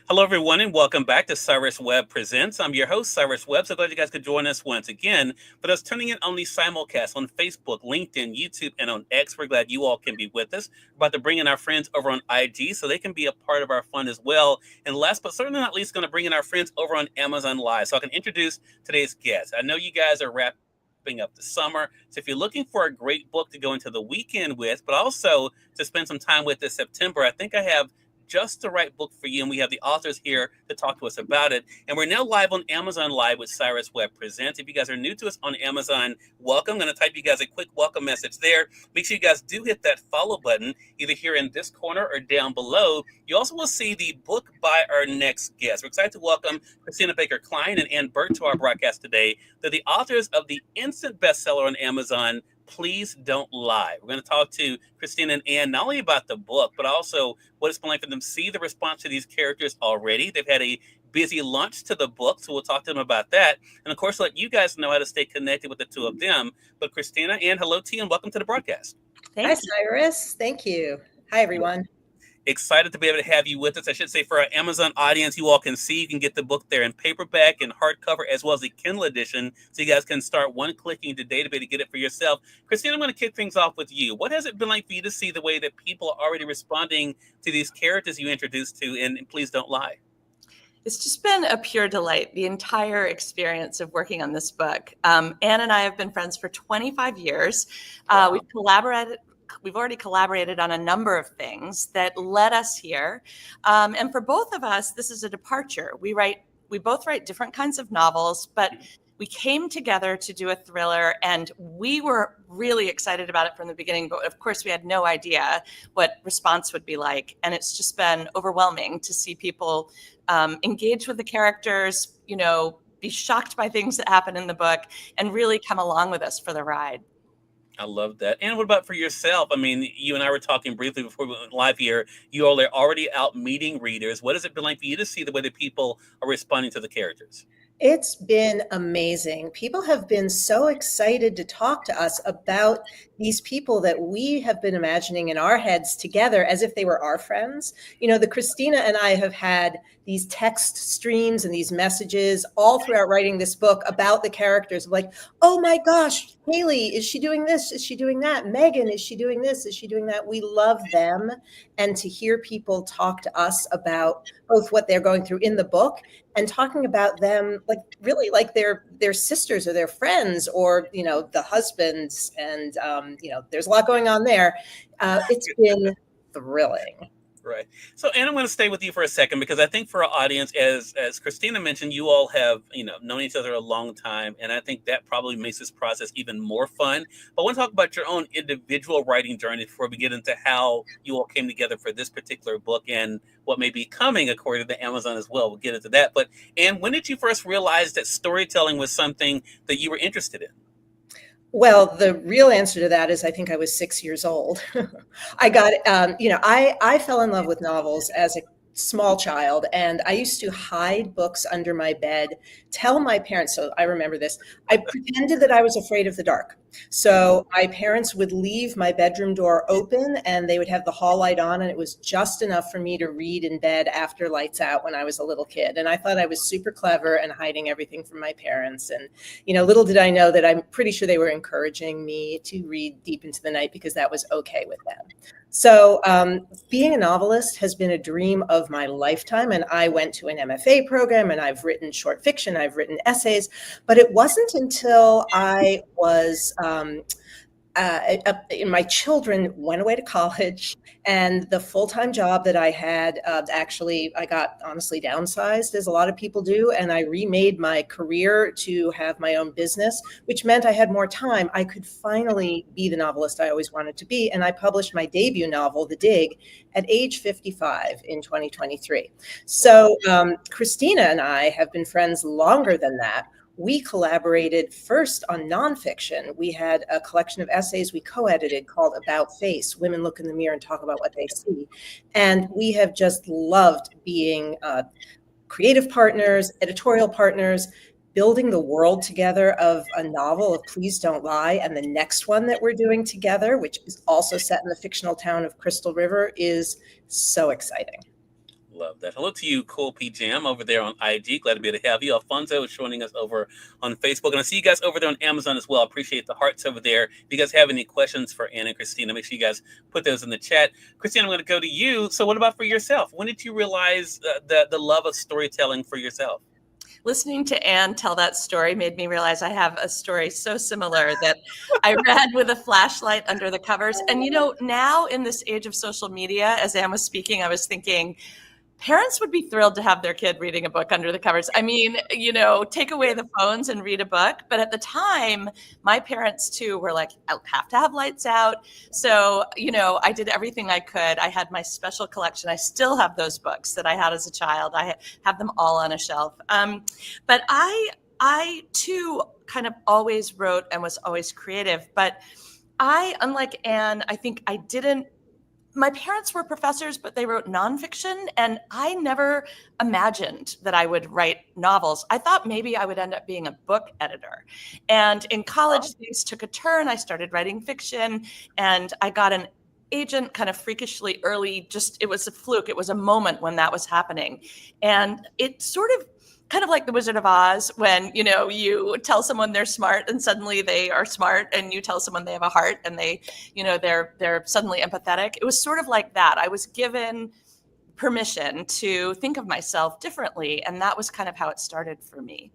Hello, everyone, and welcome back to Cyrus Webb Presents. I'm your host, Cyrus Webb. So glad you guys could join us once again. For us tuning in on the simulcast on Facebook, LinkedIn, YouTube, and on X, we're glad you all can be with us. We're about to bring in our friends over on IG so they can be a part of our fun as well. And last but certainly not least, going to bring in our friends over on Amazon Live so I can introduce today's guest. I know you guys are wrapping up the summer. So if you're looking for a great book to go into the weekend with, but also to spend some time with this September, I think I have just the right book for you. And we have the authors here to talk to us about it. And we're now live on Amazon Live with Cyrus Webb Presents. If you guys are new to us on Amazon, welcome. I'm going to type you guys a quick welcome message there. Make sure you guys do hit that follow button, either here in this corner or down below. You also will see the book by our next guest. We're excited to welcome Christina Kline and Burt to our broadcast today. They're the authors of the instant bestseller on Amazon, Please Don't Lie. We're going to talk to Christina and Ann not only about the book, but also what it's been like for them to see the response to these characters already. They've had a busy launch to the book, so we'll talk to them about that. And of course, let you guys know how to stay connected with the two of them. But Christina, Ann, hello to you and welcome to the broadcast. Hi, Cyrus. Thank you. Hi, everyone. Excited to be able to have you with us. I should say for our Amazon audience, you all can see you can get the book there in paperback and hardcover as well as the Kindle edition. So you guys can start one-clicking today to be able to get it for yourself. Christina, I'm going to kick things off with you. What has it been like for you to see the way that people are already responding to these characters you introduced to in Please Don't Lie? It's just been a pure delight, the entire experience of working on this book. Anne and I have been friends for 25 years. Wow. We've already collaborated on a number of things that led us here. And for both of us, this is a departure. We both write different kinds of novels, but we came together to do a thriller, and we were really excited about it from the beginning. But of course, we had no idea what response would be like. And it's just been overwhelming to see people engage with the characters, be shocked by things that happen in the book, and really come along with us for the ride. I love that. And what about for yourself? I mean, you and I were talking briefly before we went live here. You all are already out meeting readers. What has it been like for you to see the way that people are responding to the characters? It's been amazing. People have been so excited to talk to us about these people that we have been imagining in our heads together as if they were our friends. The Christina and I have had these text streams and these messages all throughout writing this book about the characters, like, oh my gosh, Haley, is she doing this? Is she doing that? Megan, is she doing this? Is she doing that? We love them. And to hear people talk to us about both what they're going through in the book and talking about them like their sisters or their friends or, the husbands. And, there's a lot going on there. It's been thrilling. Right. So, Anna, I'm going to stay with you for a second because I think for our audience, as Christina mentioned, you all have, known each other a long time. And I think that probably makes this process even more fun. But I want to talk about your own individual writing journey before we get into how you all came together for this particular book and what may be coming according to Amazon as well. We'll get into that. But, Anne, when did you first realize that storytelling was something that you were interested in? Well, the real answer to that is I think I was 6 years old. I got, I fell in love with novels as a small child, and I used to hide books under my bed, tell my parents, so I remember this, I pretended that I was afraid of the dark. So my parents would leave my bedroom door open and they would have the hall light on, and it was just enough for me to read in bed after lights out when I was a little kid. And I thought I was super clever and hiding everything from my parents. And, little did I know that I'm pretty sure they were encouraging me to read deep into the night because that was okay with them. So being a novelist has been a dream of my lifetime. And I went to an MFA program and I've written short fiction, I've written essays, but it wasn't until I was my children went away to college, and the full-time job that I had, I got honestly downsized, as a lot of people do, and I remade my career to have my own business, which meant I had more time. I could finally be the novelist I always wanted to be, and I published my debut novel, The Dig, at age 55 in 2023. So Christina and I have been friends longer than that. We collaborated first on nonfiction. We had a collection of essays we co-edited called About Face, Women Look in the Mirror and Talk About What They See. And we have just loved being creative partners, editorial partners, building the world together of a novel of Please Don't Lie. And the next one that we're doing together, which is also set in the fictional town of Crystal River, is so exciting. love that. Hello to you, Cool P Jam, over there on IG. Glad to be able to have you. Alfonso is joining us over on Facebook. And I see you guys over there on Amazon as well. I appreciate the hearts over there. If you guys have any questions for Ann and Christina, make sure you guys put those in the chat. Christina, I'm going to go to you. So what about for yourself? When did you realize the love of storytelling for yourself? Listening to Anne tell that story made me realize I have a story so similar that I read with a flashlight under the covers. And, now in this age of social media, as Anne was speaking, I was thinking, parents would be thrilled to have their kid reading a book under the covers. I mean, take away the phones and read a book. But at the time, my parents too were like, I have to have lights out. So, I did everything I could. I had my special collection. I still have those books that I had as a child. I have them all on a shelf. But I too kind of always wrote and was always creative. But unlike Anne, I think my parents were professors, but they wrote nonfiction, and I never imagined that I would write novels. I thought maybe I would end up being a book editor. And in college, things took a turn. I started writing fiction, and I got an agent kind of freakishly early. It was a fluke. It was a moment when that was happening. And it sort of kind of like the Wizard of Oz, when, you tell someone they're smart and suddenly they are smart, and you tell someone they have a heart and they, they're suddenly empathetic. It was sort of like that. I was given permission to think of myself differently. And that was kind of how it started for me.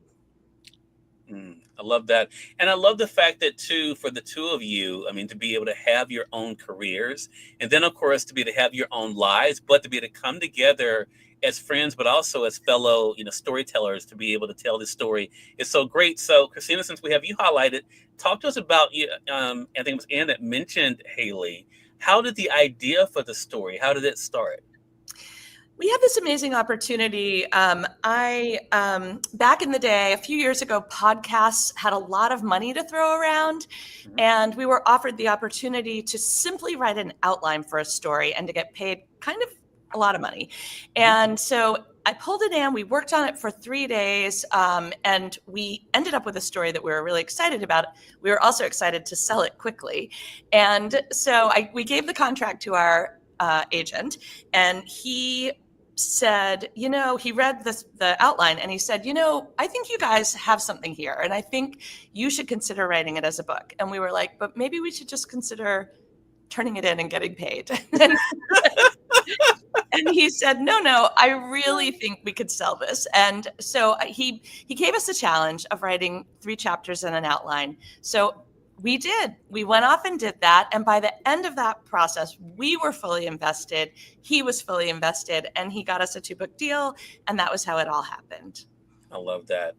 I love that. And I love the fact that too, for the two of you, to be able to have your own careers, and then of course, to be able to have your own lives, but to be able to come together as friends, but also as fellow, storytellers, to be able to tell this story is so great. So Christina, since we have you highlighted, talk to us about, I think it was Anne that mentioned Haley. How did the idea for the story, how did it start? We had this amazing opportunity. Back in the day, a few years ago, podcasts had a lot of money to throw around, and we were offered the opportunity to simply write an outline for a story and to get paid kind of a lot of money. And so I pulled it in, we worked on it for 3 days, and we ended up with a story that we were really excited about. We were also excited to sell it quickly. And so we gave the contract to our agent, and he said, he read the outline, and he said, I think you guys have something here, and I think you should consider writing it as a book. And we were like, but maybe we should just consider turning it in and getting paid. And he said, no, I really think we could sell this. And so he gave us a challenge of writing 3 chapters and an outline. So we did. We went off and did that. And by the end of that process, we were fully invested. He was fully invested, and he got us a 2-book deal. And that was how it all happened. I love that.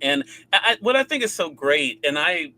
And what I think is so great, and I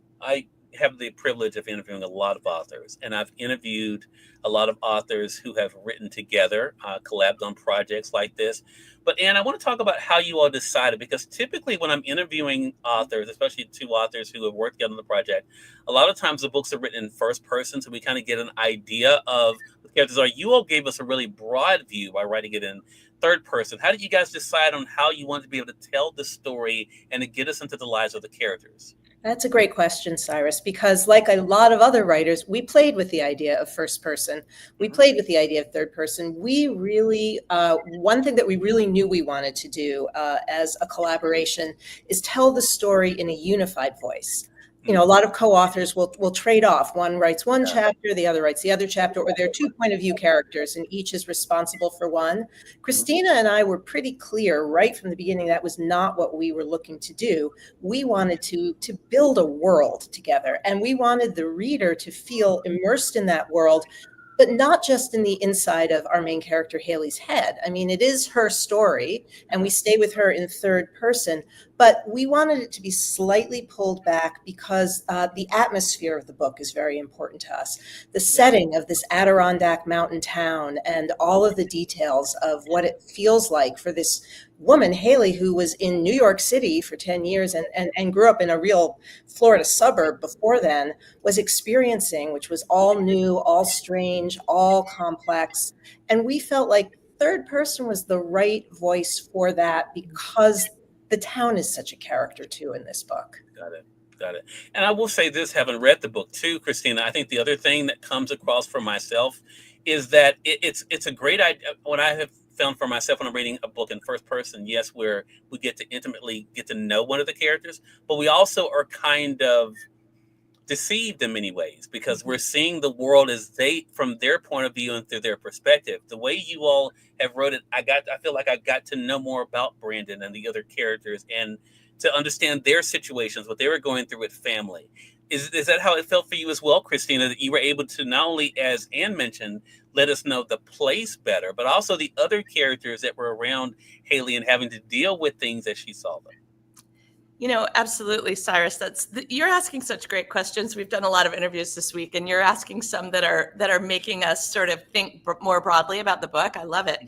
have the privilege of interviewing a lot of authors, and I've interviewed a lot of authors who have written together, collabed on projects like this. But Anne, I want to talk about how you all decided, because typically when I'm interviewing authors, especially 2 authors who have worked together on the project, a lot of times the books are written in first person, so we kind of get an idea of the characters are. You all gave us a really broad view by writing it in third person. How did you guys decide on how you wanted to be able to tell the story and to get us into the lives of the characters? That's a great question, Cyrus, because like a lot of other writers, we played with the idea of first person. We played with the idea of third person. We really, one thing that we really knew we wanted to do as a collaboration is tell the story in a unified voice. A lot of co-authors will trade off. One writes one chapter, the other writes the other chapter, or they're 2 point of view characters and each is responsible for one. Christina and I were pretty clear right from the beginning that was not what we were looking to do. We wanted to build a world together, and we wanted the reader to feel immersed in that world, but not just in the inside of our main character, Haley's head. It is her story, and we stay with her in third person, but we wanted it to be slightly pulled back because the atmosphere of the book is very important to us. The setting of this Adirondack mountain town and all of the details of what it feels like for this woman, Haley, who was in New York City for 10 years and grew up in a real Florida suburb before then, was experiencing, which was all new, all strange, all complex. And we felt like third person was the right voice for that because the town is such a character too in this book. Got it. And I will say this, having read the book too, Christina, I think the other thing that comes across for myself is that it's a great idea. What I have found for myself when I'm reading a book in first person, yes, where we get to intimately get to know one of the characters, but we also are kind of deceived in many ways because we're seeing the world as they from their point of view and through their perspective. The way you all have wrote it, I feel like I got to know more about Brandon and the other characters and to understand their situations, what they were going through with family. Is that how it felt for you as well, Christina, that you were able to not only, as Anne mentioned, let us know the place better, but also the other characters that were around Haley and having to deal with things as she saw them? Absolutely, Cyrus. You're asking such great questions. We've done a lot of interviews this week, and you're asking some that are making us sort of think more broadly about the book. I love it.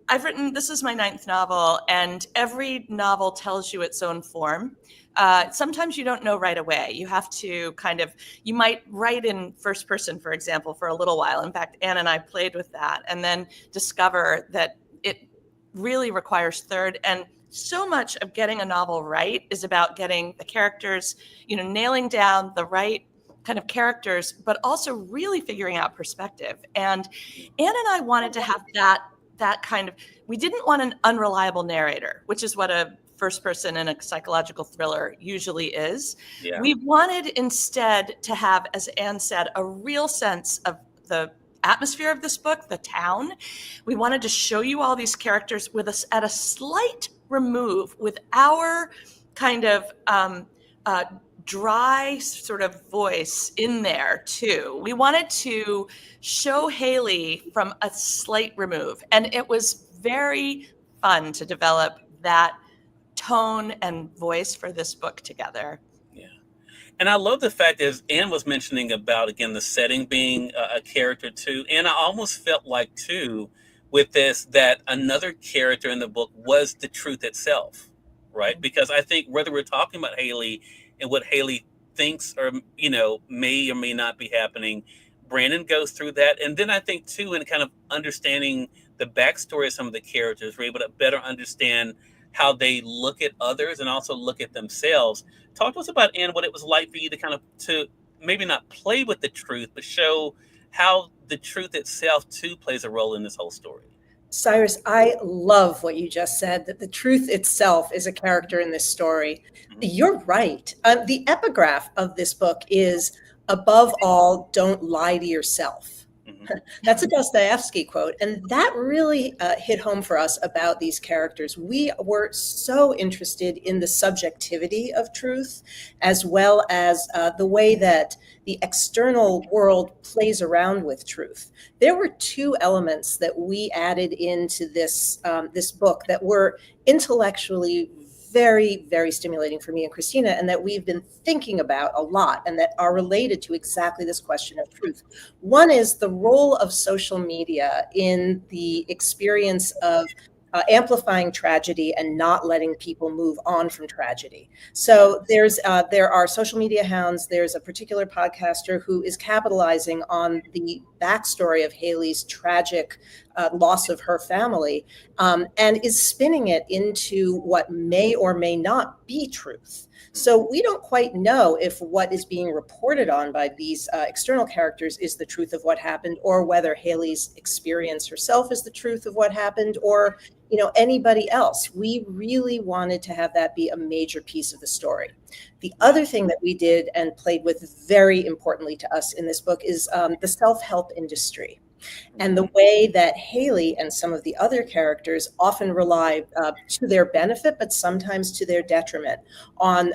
I've written, this is my 9th novel, and every novel tells you its own form. Sometimes you don't know right away. You have to you might write in first person, for example, for a little while. In fact, Anne and I played with that and then discover that it really requires third. And so much of getting a novel right is about getting the characters, nailing down the right kind of characters, but also really figuring out perspective. And Anne and I wanted to have that kind of, we didn't want an unreliable narrator, which is what a first person in a psychological thriller usually is. Yeah. We wanted instead to have, as Anne said, a real sense of the atmosphere of this book, the town. We wanted to show you all these characters with us at a slight remove, with our kind of dry sort of voice in there too. We wanted to show Haley from a slight remove, and it was very fun to develop that tone and voice for this book together. Yeah. And I love the fact, as Anne was mentioning about, again, the setting being a character too. And I almost felt like too, with this, that another character in the book was the truth itself, right? Because I think whether we're talking about Haley and what Haley thinks or, may or may not be happening, Brandon goes through that. And then I think too, in kind of understanding the backstory of some of the characters, we're able to better understand how they look at others and also look at themselves. Talk to us about, Anne, what it was like for you to kind of, to maybe not play with the truth, but show how the truth itself too plays a role in this whole story. Cyrus, I love what you just said, that the truth itself is a character in this story. Mm-hmm. You're right. The epigraph of this book is, above all, don't lie to yourself. Mm-hmm. That's a Dostoevsky quote. And that really hit home for us about these characters. We were so interested in the subjectivity of truth, as well as the way that the external world plays around with truth. There were 2 elements that we added into this book that were intellectually very, very stimulating for me and Christina, and that we've been thinking about a lot and that are related to exactly this question of truth. One is the role of social media in the experience of amplifying tragedy and not letting people move on from tragedy. So there are social media hounds. There's a particular podcaster who is capitalizing on the backstory of Haley's tragic loss of her family, and is spinning it into what may or may not be truth. So we don't quite know if what is being reported on by these external characters is the truth of what happened, or whether Haley's experience herself is the truth of what happened, or anybody else. We really wanted to have that be a major piece of the story. The other thing that we did and played with very importantly to us in this book is the self-help industry, and the way that Haley and some of the other characters often rely, to their benefit, but sometimes to their detriment, on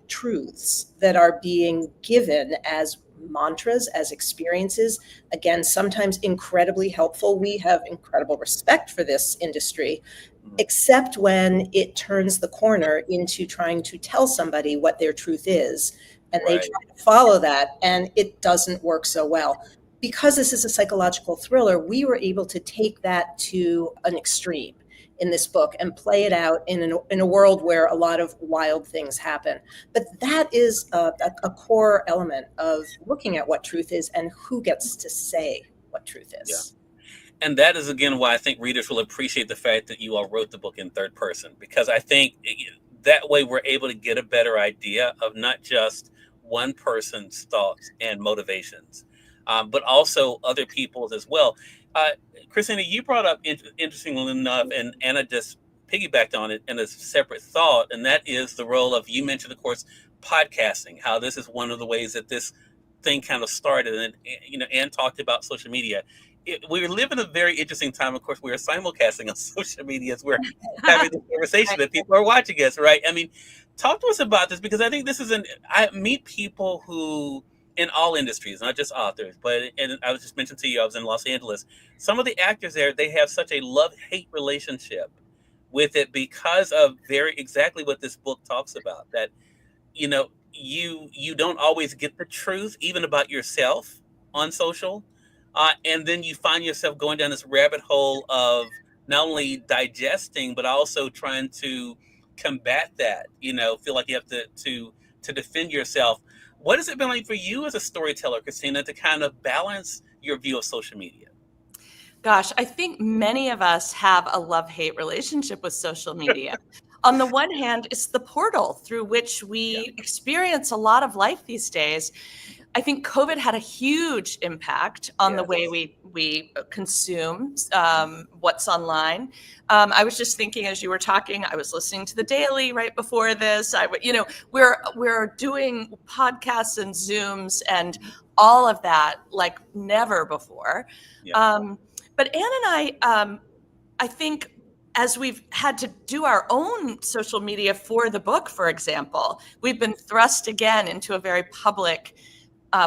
truths that are being given as mantras, as experiences, again, sometimes incredibly helpful. We have incredible respect for this industry, except when it turns the corner into trying to tell somebody what their truth is, and they try to follow that, and it doesn't work so well. Because this is a psychological thriller, we were able to take that to an extreme in this book and play it out in a world where a lot of wild things happen. But that is a core element of looking at what truth is and who gets to say what truth is. Yeah. And that is, again, why I think readers will appreciate the fact that you all wrote the book in third person, because I think that way we're able to get a better idea of not just one person's thoughts and motivations, but also other people's as well. Uh, Christina, you brought up interestingly enough, and Anna just piggybacked on it in a separate thought, and that is the role of, you mentioned, of course, podcasting, how this is one of the ways that this thing kind of started. And, Ann talked about social media. We live in a very interesting time. Of course, we are simulcasting on social media as we're having this conversation that people are watching us, right? I mean, talk to us about this, because I think this is I meet people who, in all industries, not just authors, but, and I was just mentioned to you, I was in Los Angeles. Some of the actors there, they have such a love-hate relationship with it because of very exactly what this book talks about. That you don't always get the truth even about yourself on social, and then you find yourself going down this rabbit hole of not only digesting but also trying to combat that. Feel like you have to defend yourself. What has it been like for you as a storyteller, Christina, to kind of balance your view of social media? Gosh, I think many of us have a love-hate relationship with social media. On the one hand, it's the portal through which we experience a lot of life these days. I think COVID had a huge impact on the way we consume what's online. I was just thinking as you were talking, I was listening to the Daily right before this. We're doing podcasts and Zooms and all of that like never before. Yeah. But Anne and I think as we've had to do our own social media for the book, for example, we've been thrust again into a very public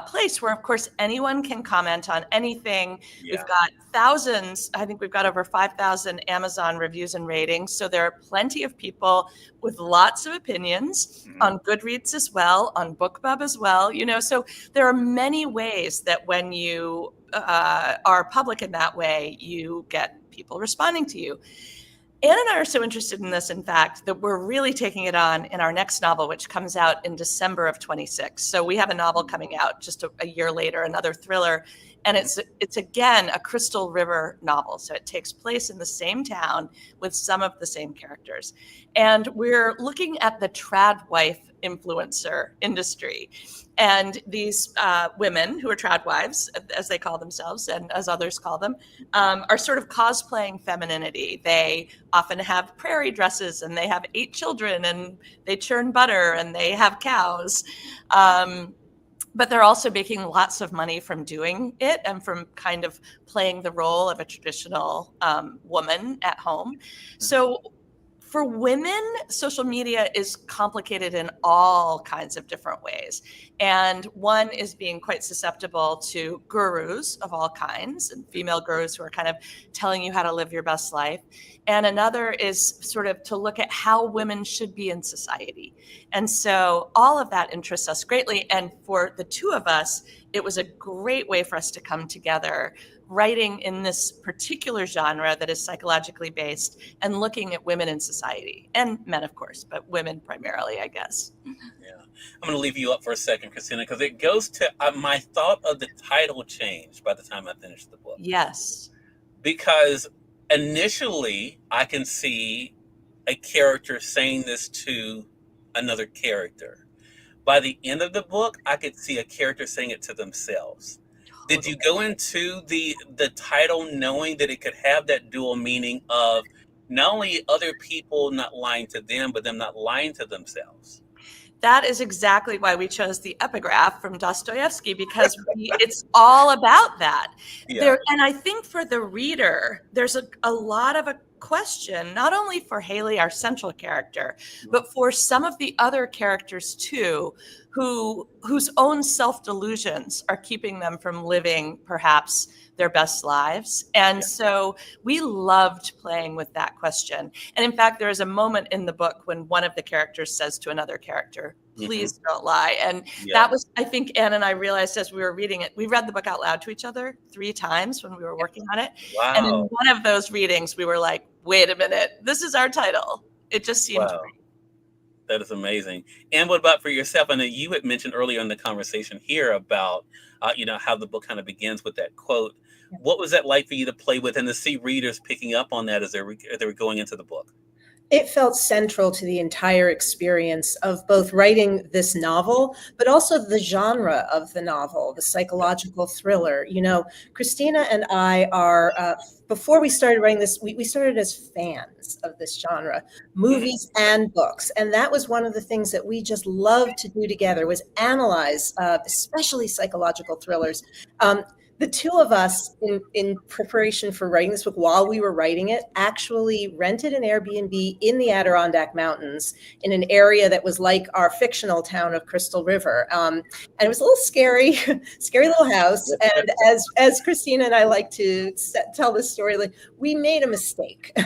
place where, of course, anyone can comment on anything. Yeah. We've got thousands. I think we've got over 5,000 Amazon reviews and ratings. So there are plenty of people with lots of opinions on Goodreads as well, on BookBub as well. So there are many ways that when you are public in that way, you get people responding to you. Anne and I are so interested in this, in fact, that we're really taking it on in our next novel, which comes out in December of 26. So we have a novel coming out just a year later, another thriller. And it's again, a Crystal River novel. So it takes place in the same town with some of the same characters. And we're looking at the trad wife influencer industry. And these women who are trad wives, as they call themselves and as others call them, are sort of cosplaying femininity. They often have prairie dresses and they have 8 children and they churn butter and they have cows. But they're also making lots of money from doing it and from kind of playing the role of a traditional woman at home. So for women, social media is complicated in all kinds of different ways. And one is being quite susceptible to gurus of all kinds, and female gurus who are kind of telling you how to live your best life. And another is sort of to look at how women should be in society. And so all of that interests us greatly. And for the two of us, it was a great way for us to come together, writing in this particular genre that is psychologically based and looking at women in society, and men, of course, but women primarily, I guess. Yeah. I'm going to leave you up for a second, Christina, because it goes to my thought of the title changed by the time I finished the book. Yes. Because initially I can see a character saying this to another character. By the end of the book, I could see a character saying it to themselves. Did you go into the title knowing that it could have that dual meaning of not only other people not lying to them, but them not lying to themselves? That is exactly why we chose the epigraph from Dostoevsky, because it's all about that. Yeah. And I think for the reader, there's a lot of a question, not only for Haley, our central character, but for some of the other characters too, whose own self-delusions are keeping them from living perhaps their best lives. And so we loved playing with that question. And in fact, there is a moment in the book when one of the characters says to another character, please don't lie. And that was, I think Anne and I realized as we were reading it, we read the book out loud to each other 3 times when we were working on it. Wow. And in one of those readings, we were like, wait a minute, this is our title. It just seemed right. That is amazing. And what about for yourself? I know you had mentioned earlier in the conversation here about, how the book kind of begins with that quote. What was that like for you to play with and to see readers picking up on that as they were going into the book? it felt central to the entire experience of both writing this novel, but also the genre of the novel, the psychological thriller. You know, Christina and I are, before we started writing this, we started as fans of this genre, movies and books. And that was one of the things that we just loved to do together, was analyze, especially psychological thrillers. The two of us, in preparation for writing this book, while we were writing it, actually rented an Airbnb in the Adirondack Mountains in an area that was like our fictional town of Crystal River. And it was a little scary, scary little house. And as Christina and I like to tell this story, like, we made a mistake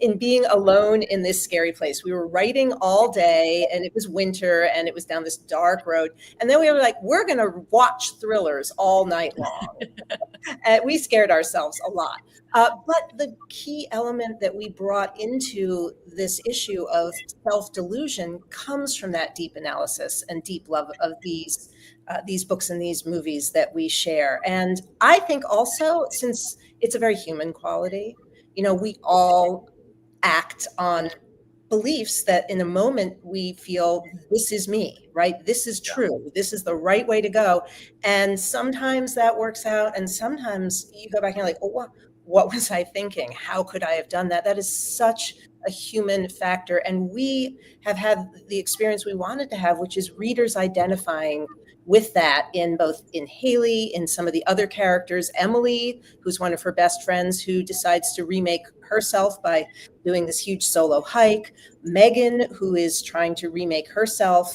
in being alone in this scary place. We were writing all day, and it was winter, and it was down this dark road. And then we were like, we're going to watch thrillers all night long. We scared ourselves a lot. But the key element that we brought into this issue of self-delusion comes from that deep analysis and deep love of these books and these movies that we share. And I think also, since it's a very human quality, you know, we all act on beliefs that in a moment we feel, this is me, right? This is true. This is the right way to go. And sometimes that works out. And sometimes you go back and you're like, oh, what was I thinking? How could I have done that? That is such a human factor. And we have had the experience we wanted to have, which is readers identifying with that in Haley, in some of the other characters, Emily, who's one of her best friends, who decides to remake herself by doing this huge solo hike, Megan, who is trying to remake herself.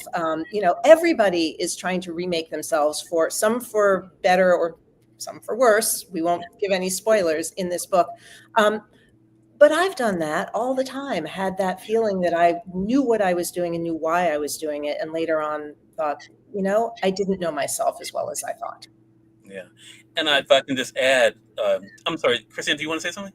You know, everybody is trying to remake themselves, for some for better or some for worse. We won't give any spoilers in this book. But I've done that all the time, had that feeling that I knew what I was doing and knew why I was doing it. And later on thought, you know, I didn't know myself as well as I thought. Yeah. And if I can just add, I'm sorry, Christina, do you want to say something?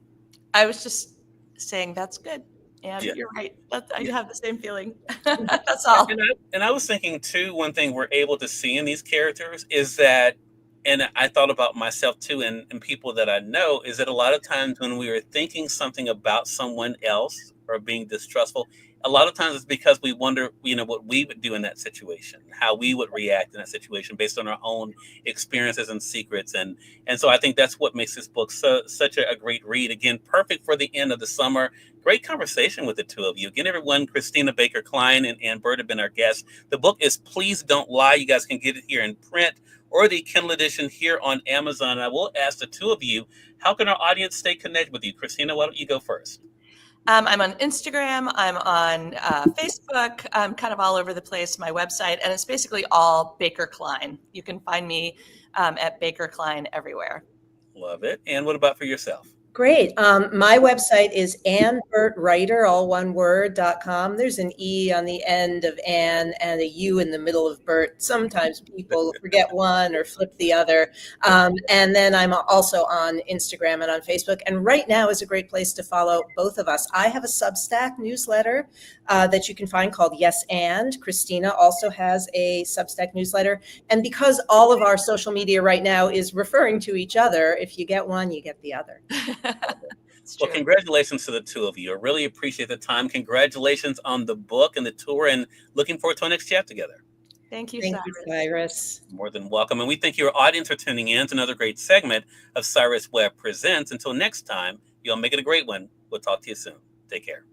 I was just saying that's good. And you're right. I have the same feeling. That's all. And I was thinking too, one thing we're able to see in these characters is that, and I thought about myself too, and people that I know, is that a lot of times when we are thinking something about someone else or being distrustful, a lot of times it's because we wonder, you know, what we would do in that situation, how we would react in that situation based on our own experiences and secrets. And so I think that's what makes this book such a great read. Again, perfect for the end of the summer. Great conversation with the two of you. Again, everyone, Christina Baker Kline and Burt have been our guests. The book is Please Don't Lie. You guys can get it here in print or the Kindle edition here on Amazon. I will ask the two of you, how can our audience stay connected with you? Christina, why don't you go first? I'm on Instagram. I'm on Facebook. I'm kind of all over the place. My website, and it's basically all Baker Kline. You can find me at Baker Kline everywhere. Love it. And what about for yourself? Great. My website is AnnBurtWriter, all one word.com. There's an E on the end of Ann and a U in the middle of Burt. Sometimes people forget one or flip the other. And then I'm also on Instagram and on Facebook. And right now is a great place to follow both of us. I have a Substack newsletter that you can find called Yes And. Christina also has a Substack newsletter. And because all of our social media right now is referring to each other, if you get one, you get the other. Well, congratulations to the two of you. I really appreciate the time. Congratulations on the book and the tour, and looking forward to our next chat together. Thank you, Cyrus. More than welcome. And we thank your audience for tuning in to another great segment of Cyrus Webb Presents. Until next time, y'all make it a great one. We'll talk to you soon. Take care.